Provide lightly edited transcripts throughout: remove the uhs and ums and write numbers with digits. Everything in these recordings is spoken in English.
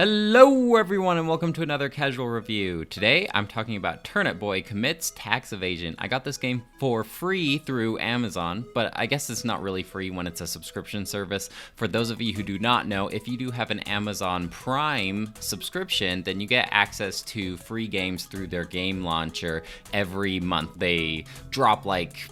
Hello everyone and welcome to another casual review. Today I'm talking about Turnip Boy Commits Tax Evasion. I got this game for free through Amazon, but I guess it's not really free when it's a subscription service. For those of you who do not know, if you do have an Amazon Prime subscription, then you get access to free games through their game launcher every month. They drop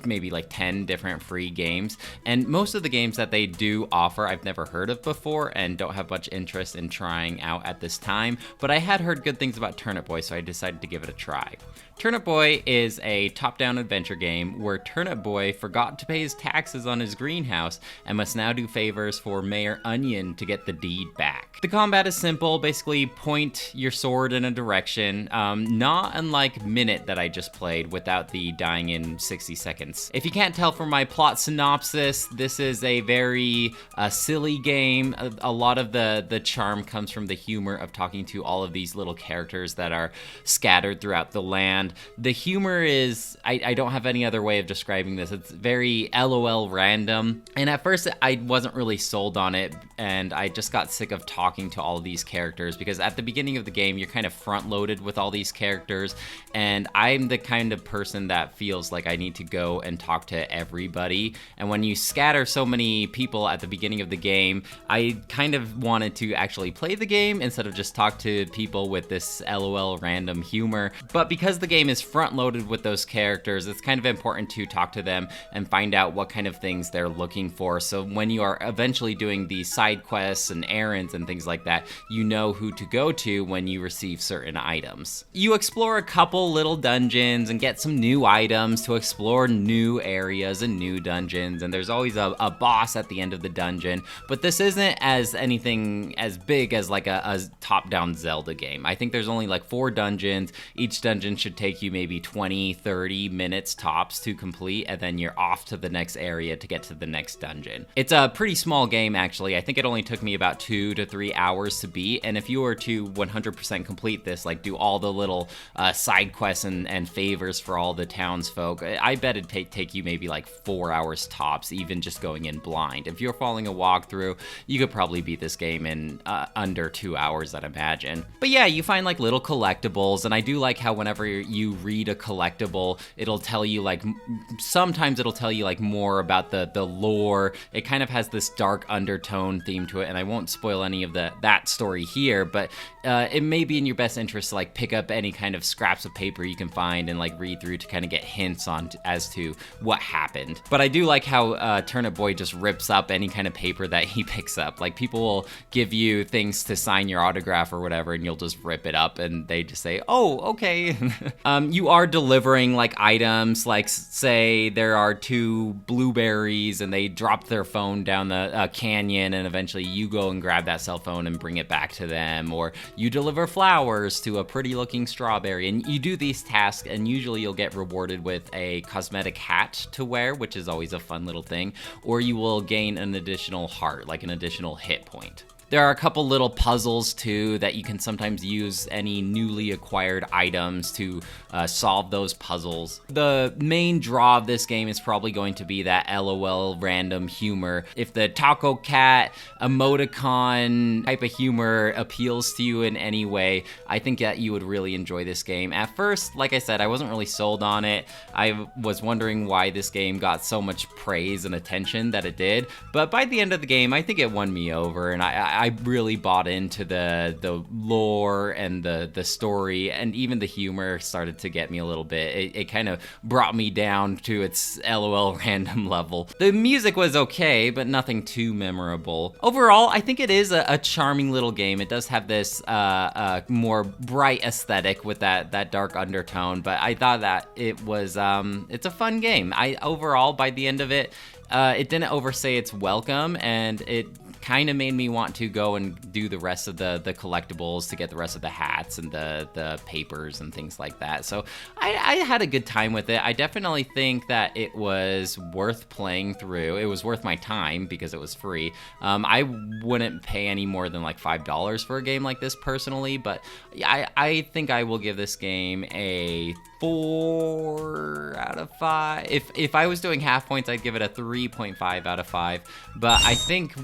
maybe 10 different free games, and most of the games that they do offer I've never heard of before and don't have much interest in trying out at this time, but I had heard good things about Turnip Boy, so I decided to give it a try. Turnip Boy is a top-down adventure game where Turnip Boy forgot to pay his taxes on his greenhouse and must now do favors for Mayor Onion to get the deed back. The combat is simple, basically point your sword in a direction, not unlike Minute that I just played without the dying in 60 seconds. If you can't tell from my plot synopsis, this is a very silly game. A lot of the charm comes from the humor of talking to all of these little characters that are scattered throughout the land. The humor is, I don't have any other way of describing this. It's very LOL random. And at first I wasn't really sold on it, and I just got sick of talking to all of these characters because at the beginning of the game, you're kind of front loaded with all these characters. And I'm the kind of person that feels like I need to go and talk to everybody. And when you scatter so many people at the beginning of the game, I kind of wanted to actually play the game instead of just talk to people with this LOL random humor. But because the game is front loaded with those characters, it's kind of important to talk to them and find out what kind of things they're looking for. So when you are eventually doing these side quests and errands and things like that, you know who to go to when you receive certain items. You explore a couple little dungeons and get some new items to explore new areas and new dungeons, and there's always a boss at the end of the dungeon. But this isn't anything as big as like a top-down Zelda game. I think there's only like 4 dungeons. Each dungeon should take you maybe 20-30 minutes tops to complete, and then you're off to the next area to get to the next dungeon. It's a pretty small game actually. I think it only took me about 2 to 3 hours to beat, and if you were to 100% complete this, like do all the little side quests and favors for all the townsfolk, I bet it'd take you maybe like 4 hours tops, even just going in blind. If you're following a walkthrough, you could probably beat this game in under 2 hours, I'd imagine. But yeah, you find like little collectibles, and I do like how whenever you read a collectible, it'll tell you sometimes it'll tell you more about the lore. It kind of has this dark undertone theme to it, and I won't spoil any of that story here, but it may be in your best interest to pick up any kind of scraps of paper you can find and read through to kind of get hints on as to what happened. But I do like how Turnip Boy just rips up any kind of paper that he picks up. Like, people will give you things to sign your autograph or whatever, and you'll just rip it up and they just say, oh, okay. You are delivering items, say there are 2 blueberries and they dropped their phone down the canyon, and eventually you go and grab that cell phone and bring it back to them. Or you deliver flowers to a pretty looking strawberry, and you do these tasks, and usually you'll get rewarded with a cosmetic hat to wear, which is always a fun little thing, or you will gain an additional heart, like an additional hit point. There are a couple little puzzles too that you can sometimes use any newly acquired items to solve those puzzles. The main draw of this game is probably going to be that LOL random humor. If the Taco Cat emoticon type of humor appeals to you in any way, I think that you would really enjoy this game. At first, like I said, I wasn't really sold on it. I was wondering why this game got so much praise and attention that it did, but by the end of the game, I think it won me over, and I really bought into the lore and the story, and even the humor started to get me a little bit. It kind of brought me down to its LOL random level. The music was okay, but nothing too memorable. Overall, I think it is a charming little game. It does have this more bright aesthetic with that dark undertone, but I thought that it was it's a fun game. Overall, by the end of it, it didn't overstay its welcome, and it kind of made me want to go and do the rest of the collectibles to get the rest of the hats and the papers and things like that. So I had a good time with it. I definitely think that it was worth playing through. It was worth my time because it was free. I wouldn't pay any more than $5 for a game like this personally, but I think I will give this game a 4 out of 5. If I was doing half points, I'd give it a 3.5 out of 5. But I think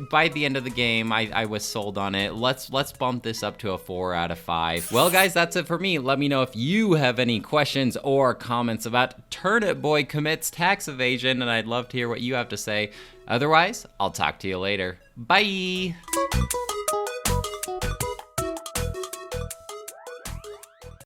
by the end of the game, I was sold on it. Let's bump this up to a 4 out of 5. Well, guys, that's it for me. Let me know if you have any questions or comments about Turnip Boy Commits Tax Evasion, and I'd love to hear what you have to say. Otherwise, I'll talk to you later. Bye!